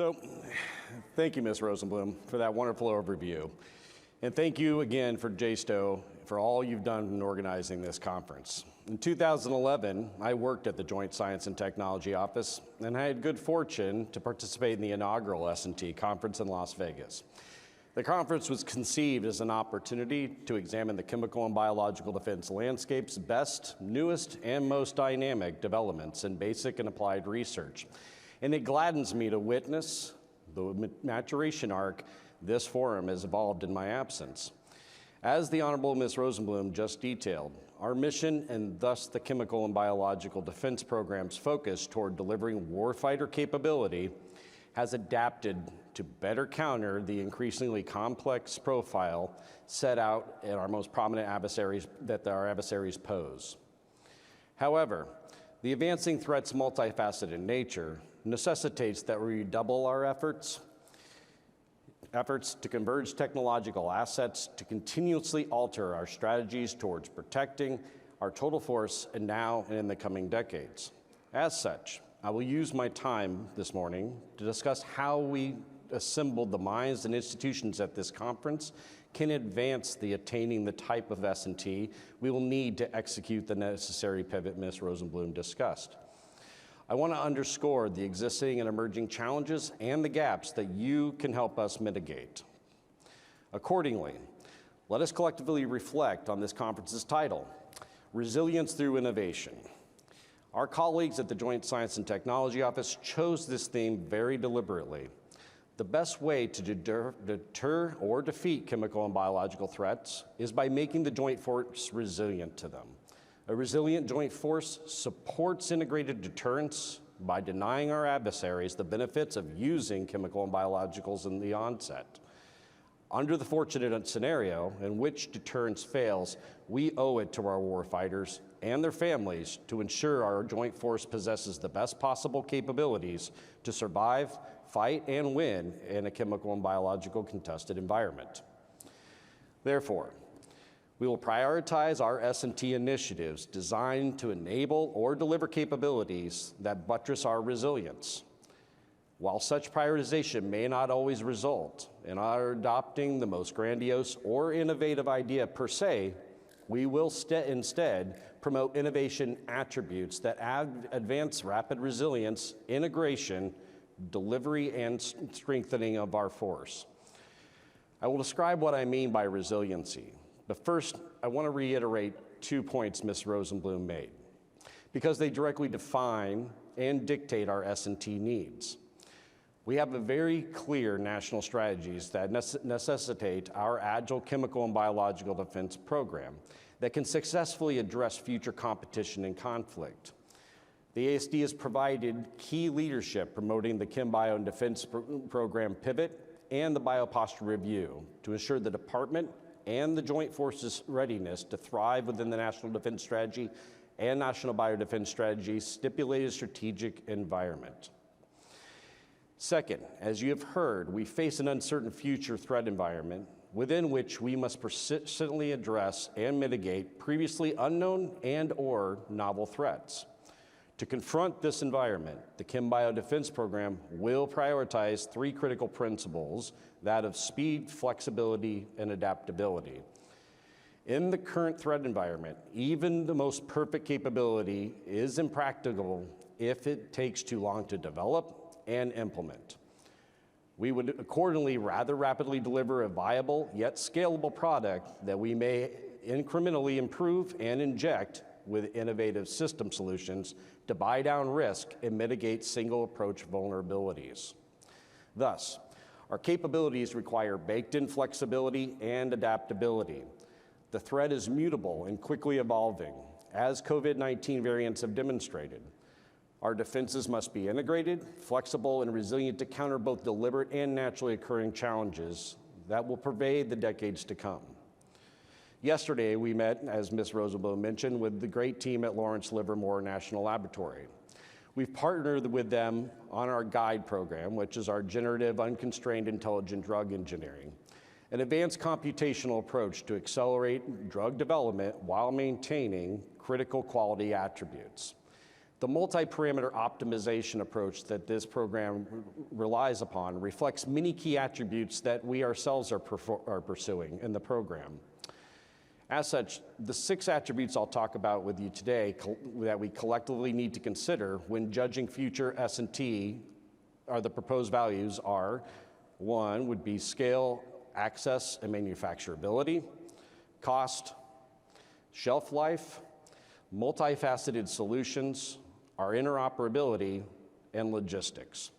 So, thank you, Ms. Rosenblum, for that wonderful overview. And thank you again for JSTO for all you've done in organizing this conference. In 2011, I worked at the Joint Science and Technology Office, and I had good fortune to participate in the inaugural S&T Conference in Las Vegas. The conference was conceived as an opportunity to examine the chemical and biological defense landscape's best, newest, and most dynamic developments in basic and applied research. And it gladdens me to witness the maturation arc this forum has evolved in my absence. As the Honorable Ms. Rosenblum just detailed, our mission and thus the chemical and biological defense program's focus toward delivering warfighter capability has adapted to better counter the increasingly complex profile set out in our most prominent adversaries that our adversaries pose. However, the advancing threat's multifaceted nature necessitates that we redouble our efforts to converge technological assets to continuously alter our strategies towards protecting our total force and now and in the coming decades. As such, I will use my time this morning to discuss how we assembled the minds and institutions at this conference can advance the attaining the type of S&T we will need to execute the necessary pivot Ms. Rosenblum discussed. I want to underscore the existing and emerging challenges and the gaps that you can help us mitigate. Accordingly, let us collectively reflect on this conference's title, Resilience Through Innovation. Our colleagues at the Joint Science and Technology Office chose this theme very deliberately. The best way to deter or defeat chemical and biological threats is by making the joint force resilient to them. A resilient joint force supports integrated deterrence by denying our adversaries the benefits of using chemical and biologicals in the onset. Under the fortunate scenario in which deterrence fails, we owe it to our warfighters and their families to ensure our joint force possesses the best possible capabilities to survive, fight, and win in a chemical and biological contested environment. Therefore, we will prioritize our S&T initiatives designed to enable or deliver capabilities that buttress our resilience. While such prioritization may not always result in our adopting the most grandiose or innovative idea per se, we will instead promote innovation attributes that advance rapid resilience, integration, delivery, and strengthening of our force. I will describe what I mean by resiliency. But first, I want to reiterate 2 points Ms. Rosenblum made, because they directly define and dictate our S&T needs. We have a very clear national strategies that necessitate our agile chemical and biological defense program that can successfully address future competition and conflict. The ASD has provided key leadership promoting the chem-bio and defense program pivot and the bioposture review to ensure the department and the Joint Forces' readiness to thrive within the National Defense Strategy and National Biodefense Strategy's stipulated strategic environment. Second, as you have heard, we face an uncertain future threat environment within which we must persistently address and mitigate previously unknown and/or novel threats. To confront this environment, the chem-bio defense program will prioritize 3 critical principles, that of speed, flexibility, and adaptability. In the current threat environment, even the most perfect capability is impractical if it takes too long to develop and implement. We would accordingly rather rapidly deliver a viable yet scalable product that we may incrementally improve and inject with innovative system solutions to buy down risk and mitigate single approach vulnerabilities. Thus, our capabilities require baked-in flexibility and adaptability. The threat is mutable and quickly evolving, as COVID-19 variants have demonstrated. Our defenses must be integrated, flexible, and resilient to counter both deliberate and naturally occurring challenges that will pervade the decades to come. Yesterday, we met, as Ms. Rosenblum mentioned, with the great team at Lawrence Livermore National Laboratory. We've partnered with them on our GUIDE program, which is our Generative Unconstrained Intelligent Drug Engineering, an advanced computational approach to accelerate drug development while maintaining critical quality attributes. The multi-parameter optimization approach that this program relies upon reflects many key attributes that we ourselves are pursuing in the program. As such, the 6 attributes I'll talk about with you today that we collectively need to consider when judging future S&T are the proposed values are, 1 would be scale, access, and manufacturability, cost, shelf life, multifaceted solutions, our interoperability, and logistics.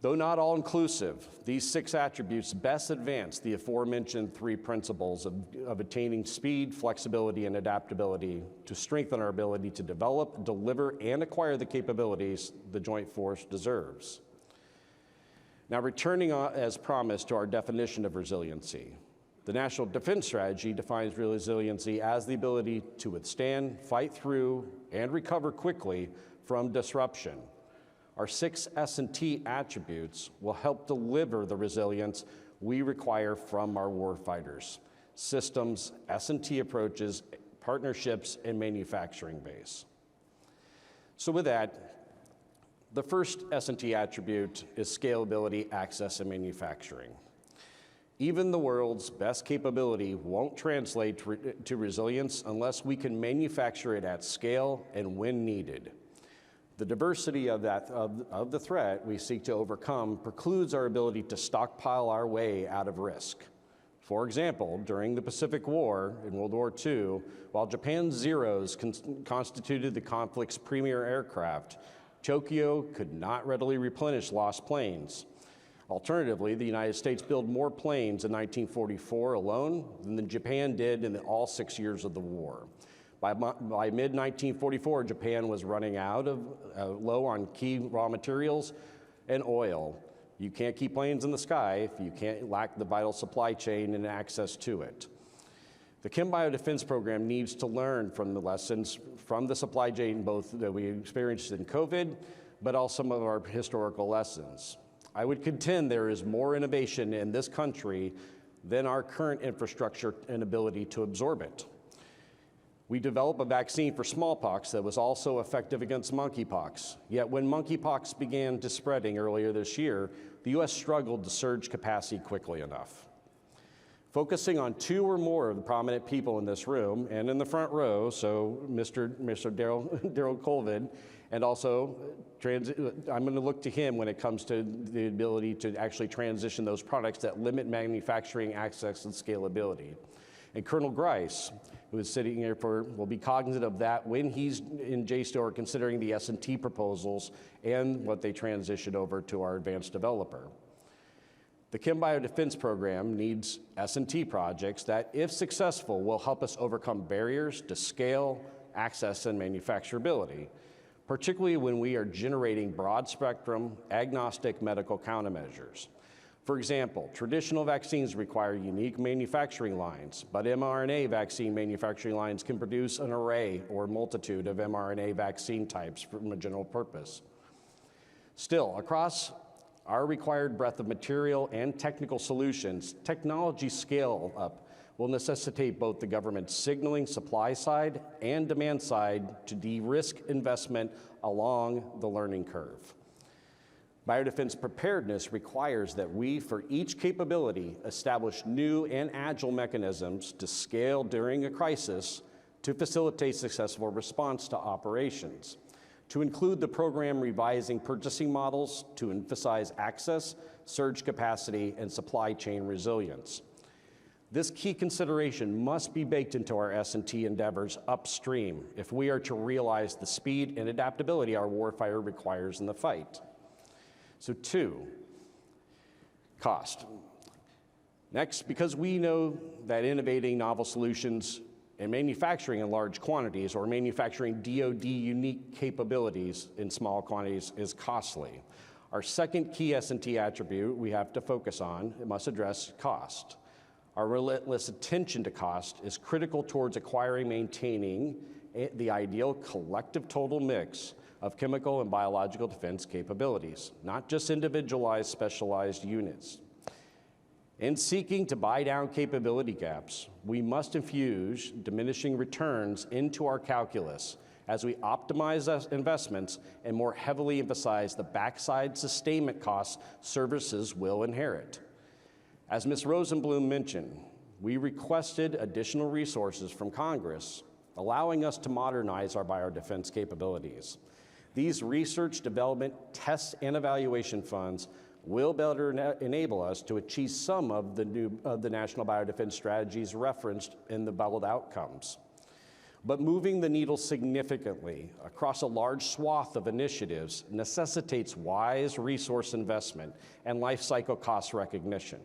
Though not all-inclusive, these 6 attributes best advance the aforementioned 3 principles of attaining speed, flexibility, and adaptability to strengthen our ability to develop, deliver, and acquire the capabilities the Joint Force deserves. Now, returning as promised to our definition of resiliency, the National Defense Strategy defines resiliency as the ability to withstand, fight through, and recover quickly from disruption. Our 6 S&T attributes will help deliver the resilience we require from our warfighters: systems, S&T approaches, partnerships, and manufacturing base. So with that, the first S&T attribute is scalability, access, and manufacturing. Even the world's best capability won't translate to resilience unless we can manufacture it at scale and when needed. The diversity of the threat we seek to overcome precludes our ability to stockpile our way out of risk. For example, during the Pacific War in World War II, while Japan's Zeros constituted the conflict's premier aircraft, Tokyo could not readily replenish lost planes. Alternatively, the United States built more planes in 1944 alone than Japan did in all 6 years of the war. By mid-1944, Japan was running out of low on key raw materials and oil. You can't keep planes in the sky if you can't lack the vital supply chain and access to it. The chem-bio defense program needs to learn from the lessons from the supply chain, both that we experienced in COVID, but also some of our historical lessons. I would contend there is more innovation in this country than our current infrastructure and ability to absorb it. We developed a vaccine for smallpox that was also effective against monkeypox. Yet when monkeypox began to spreading earlier this year, the U.S. struggled to surge capacity quickly enough. Focusing on 2 or more of the prominent people in this room and in the front row, so Mr. Daryl Colvin, and also I'm going to look to him when it comes to the ability to actually transition those products that limit manufacturing access and scalability. And Colonel Grice, who is sitting here will be cognizant of that when he's in JSTO or considering the S&T proposals and what they transition over to our advanced developer. The chem-bio defense program needs S&T projects that, if successful, will help us overcome barriers to scale, access, and manufacturability, particularly when we are generating broad-spectrum, agnostic medical countermeasures. For example, traditional vaccines require unique manufacturing lines, but mRNA vaccine manufacturing lines can produce an array or multitude of mRNA vaccine types from a general purpose. Still, across our required breadth of material and technical solutions, technology scale-up will necessitate both the government's signaling supply side and demand side to de-risk investment along the learning curve. Biodefense preparedness requires that we, for each capability, establish new and agile mechanisms to scale during a crisis to facilitate successful response to operations, to include the program revising purchasing models to emphasize access, surge capacity, and supply chain resilience. This key consideration must be baked into our S&T endeavors upstream if we are to realize the speed and adaptability our warfighter requires in the fight. So 2, cost. Next, because we know that innovating novel solutions and manufacturing in large quantities or manufacturing DoD unique capabilities in small quantities is costly. Our second key S&T attribute we have to focus on, it must address cost. Our relentless attention to cost is critical towards acquiring, maintaining the ideal collective total mix of chemical and biological defense capabilities, not just individualized, specialized units. In seeking to buy down capability gaps, we must infuse diminishing returns into our calculus as we optimize investments and more heavily emphasize the backside sustainment costs services will inherit. As Ms. Rosenblum mentioned, we requested additional resources from Congress, allowing us to modernize our biodefense capabilities. These research, development, test, and evaluation funds will better enable us to achieve some of the national biodefense strategies referenced in the bubbled outcomes. But moving the needle significantly across a large swath of initiatives necessitates wise resource investment and life cycle cost recognition.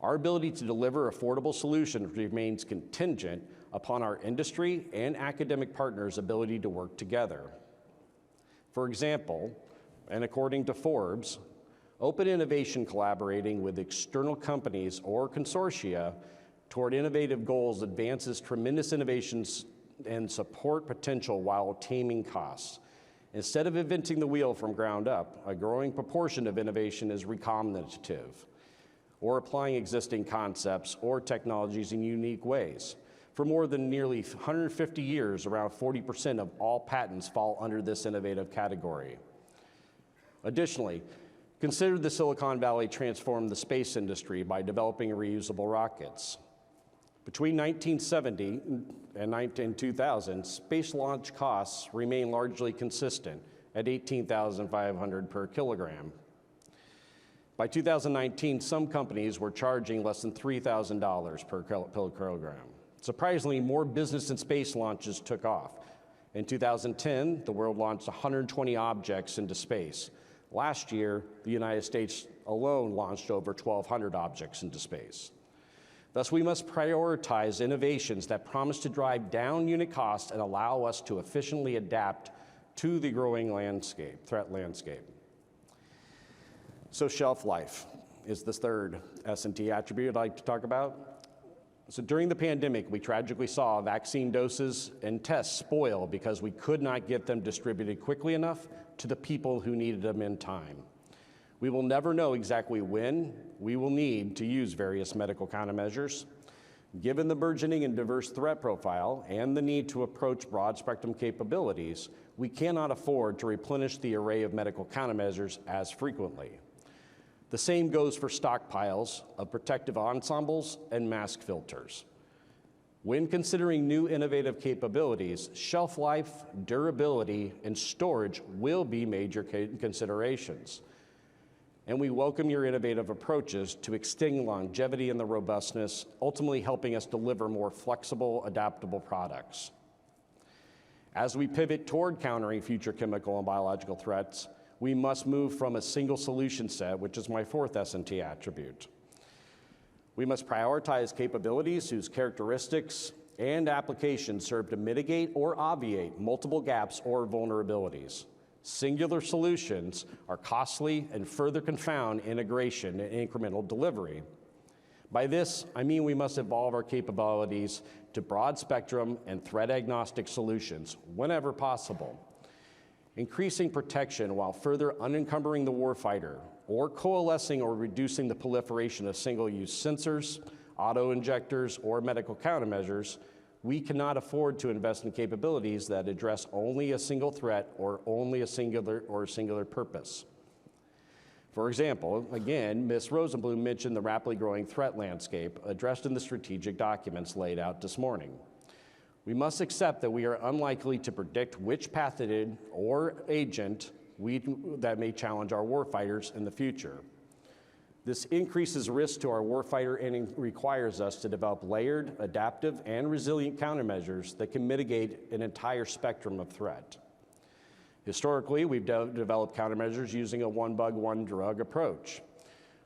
Our ability to deliver affordable solutions remains contingent upon our industry and academic partners' ability to work together. For example, and according to Forbes, open innovation collaborating with external companies or consortia toward innovative goals advances tremendous innovations and support potential while taming costs. Instead of inventing the wheel from ground up, a growing proportion of innovation is recombinative, or applying existing concepts or technologies in unique ways. For more than nearly 150 years, around 40% of all patents fall under this innovative category. Additionally, consider the Silicon Valley transformed the space industry by developing reusable rockets. Between 1970 and 2000, space launch costs remain largely consistent at $18,500 per kilogram. By 2019, some companies were charging less than $3,000 per kilogram. Surprisingly, more business and space launches took off. In 2010, the world launched 120 objects into space. Last year, the United States alone launched over 1,200 objects into space. Thus, we must prioritize innovations that promise to drive down unit costs and allow us to efficiently adapt to the growing threat landscape. So shelf life is the third S&T attribute I'd like to talk about. So during the pandemic, we tragically saw vaccine doses and tests spoil because we could not get them distributed quickly enough to the people who needed them in time. We will never know exactly when we will need to use various medical countermeasures. Given the burgeoning and diverse threat profile and the need to approach broad spectrum capabilities, we cannot afford to replenish the array of medical countermeasures as frequently. The same goes for stockpiles of protective ensembles and mask filters. When considering new innovative capabilities, shelf life, durability, and storage will be major considerations. And we welcome your innovative approaches to extend longevity and the robustness, ultimately helping us deliver more flexible, adaptable products. As we pivot toward countering future chemical and biological threats, we must move from a single solution set, which is my fourth S&T attribute. We must prioritize capabilities whose characteristics and applications serve to mitigate or obviate multiple gaps or vulnerabilities. Singular solutions are costly and further confound integration and incremental delivery. By this, I mean we must evolve our capabilities to broad spectrum and threat agnostic solutions whenever possible. Increasing protection while further unencumbering the warfighter, or coalescing or reducing the proliferation of single-use sensors, auto-injectors, or medical countermeasures, we cannot afford to invest in capabilities that address only a single threat or only a singular purpose. For example, again, Ms. Rosenblum mentioned the rapidly growing threat landscape addressed in the strategic documents laid out this morning. We must accept that we are unlikely to predict which pathogen or agent that may challenge our warfighters in the future. This increases risk to our warfighter and requires us to develop layered, adaptive, and resilient countermeasures that can mitigate an entire spectrum of threat. Historically, we've developed countermeasures using a one bug, one drug approach.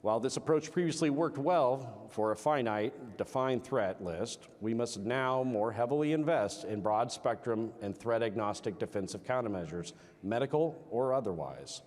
While this approach previously worked well for a finite, defined threat list, we must now more heavily invest in broad spectrum and threat agnostic defensive countermeasures, medical or otherwise.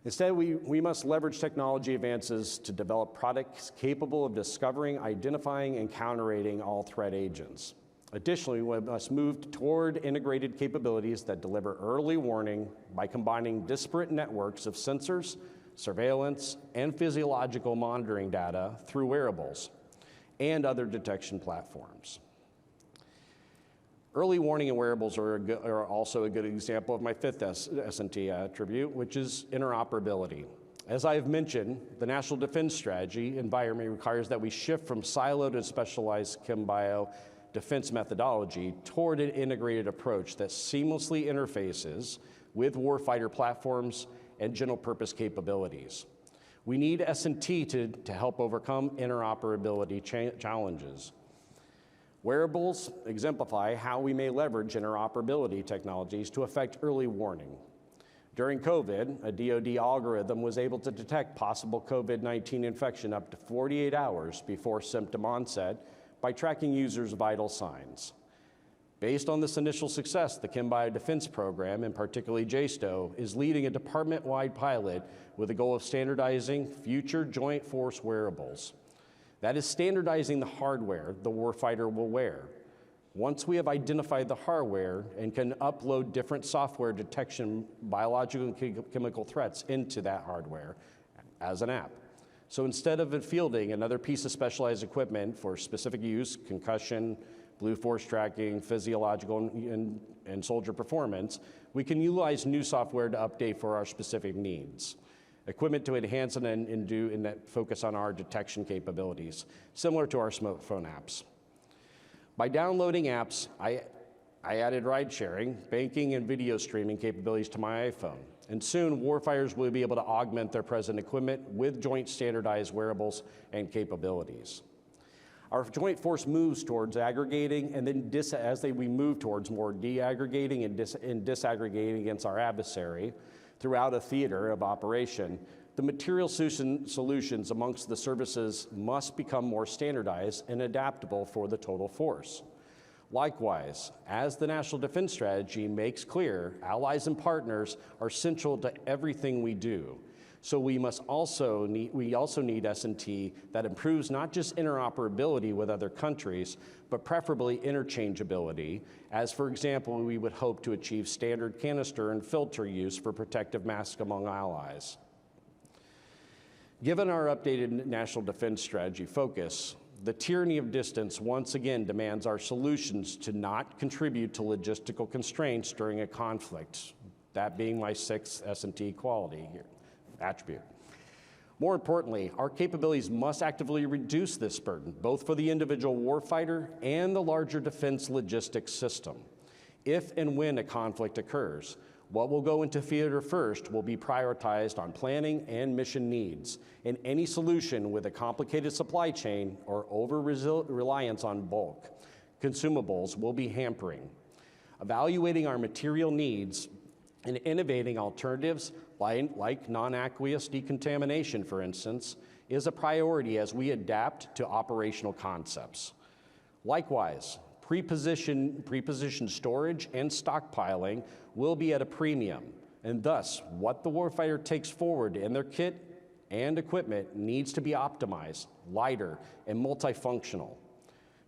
Instead, we must leverage technology advances to develop products capable of discovering, identifying, and countering all threat agents. Additionally, we must move toward integrated capabilities that deliver early warning by combining disparate networks of sensors, surveillance, and physiological monitoring data through wearables and other detection platforms. Early warning and wearables are also a good example of my fifth S&T attribute, which is interoperability. As I have mentioned, the National Defense Strategy environment requires that we shift from siloed and specialized chem-bio defense methodology toward an integrated approach that seamlessly interfaces with warfighter platforms and general purpose capabilities. We need S&T to help overcome interoperability challenges. Wearables exemplify how we may leverage interoperability technologies to affect early warning. During COVID, a DoD algorithm was able to detect possible COVID-19 infection up to 48 hours before symptom onset by tracking users' vital signs. Based on this initial success, the chem-bio defense program, and particularly JSTO, is leading a department-wide pilot with the goal of standardizing future joint force wearables. That is standardizing the hardware the warfighter will wear. Once we have identified the hardware and can upload different software detection biological and chemical threats into that hardware as an app. So instead of fielding another piece of specialized equipment for specific use, concussion, blue force tracking, physiological and soldier performance, we can utilize new software to update for our specific needs. Equipment to enhance and that focus on our detection capabilities, similar to our smartphone apps. By downloading apps, I added ride sharing, banking, and video streaming capabilities to my iPhone. And soon, warfighters will be able to augment their present equipment with joint standardized wearables and capabilities. Our joint force moves towards aggregating, and then we move towards more deaggregating and disaggregating against our adversary throughout a theater of operation, the material solutions amongst the services must become more standardized and adaptable for the total force. Likewise, as the National Defense Strategy makes clear, allies and partners are central to everything we do. So we also need S&T that improves not just interoperability with other countries, but preferably interchangeability, as for example, we would hope to achieve standard canister and filter use for protective masks among allies. Given our updated National Defense Strategy focus, the tyranny of distance once again demands our solutions to not contribute to logistical constraints during a conflict, that being my sixth S&T quality here. Attribute. More importantly, our capabilities must actively reduce this burden, both for the individual warfighter and the larger defense logistics system. If and when a conflict occurs, what will go into theater first will be prioritized on planning and mission needs, and any solution with a complicated supply chain or over-reliance on bulk consumables will be hampering. Evaluating our material needs and innovating alternatives like non-aqueous decontamination, for instance, is a priority as we adapt to operational concepts. Likewise, pre-positioned storage and stockpiling will be at a premium, and thus what the warfighter takes forward in their kit and equipment needs to be optimized, lighter, and multifunctional.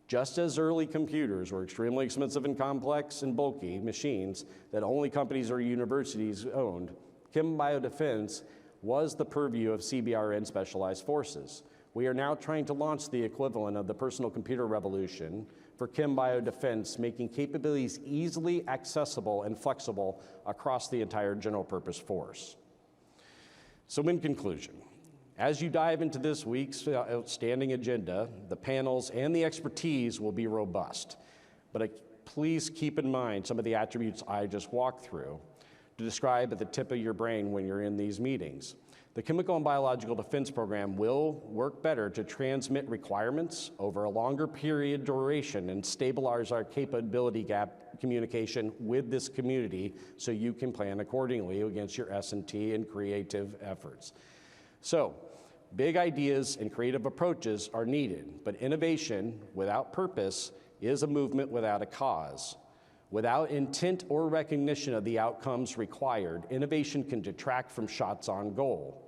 Just as early computers were extremely expensive and complex and bulky machines that only companies or universities owned, chem-bio defense was the purview of CBRN specialized forces. We are now trying to launch the equivalent of the personal computer revolution for chem-bio defense, making capabilities easily accessible and flexible across the entire general purpose force. So in conclusion, as you dive into this week's outstanding agenda, the panels and the expertise will be robust. But please keep in mind some of the attributes I just walked through to describe at the tip of your brain when you're in these meetings. The Chemical and Biological Defense Program will work better to transmit requirements over a longer period duration and stabilize our capability gap communication with this community so you can plan accordingly against your S&T and creative efforts. So, big ideas and creative approaches are needed, but innovation without purpose is a movement without a cause. Without intent or recognition of the outcomes required, innovation can detract from shots on goal.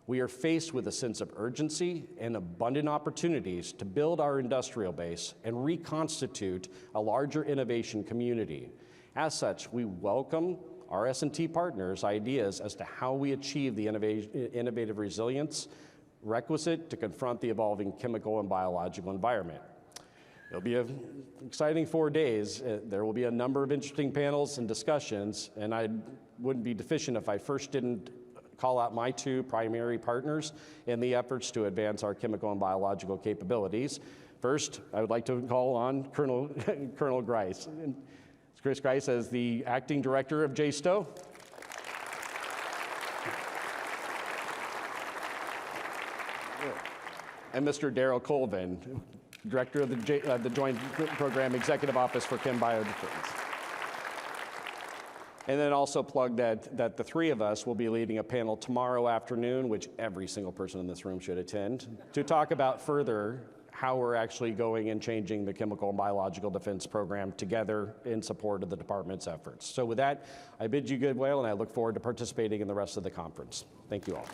We are faced with a sense of urgency and abundant opportunities to build our industrial base and reconstitute a larger innovation community. As such, we welcome our S&T partners' ideas as to how we achieve the innovative resilience requisite to confront the evolving chemical and biological environment. It'll be an exciting 4 days. There will be a number of interesting panels and discussions, and I wouldn't be deficient if I first didn't call out my two primary partners in the efforts to advance our chemical and biological capabilities. First, I would like to call on Colonel Grice. Chris Grice as the acting director of JSTO. And Mr. Darrell Colvin, director of the Joint Program Executive Office for chem-bio defense. And then also plug that the three of us will be leading a panel tomorrow afternoon, which every single person in this room should attend, to talk about further how we're actually going and changing the chemical and biological defense program together in support of the department's efforts. So with that, I bid you goodwill, and I look forward to participating in the rest of the conference. Thank you all.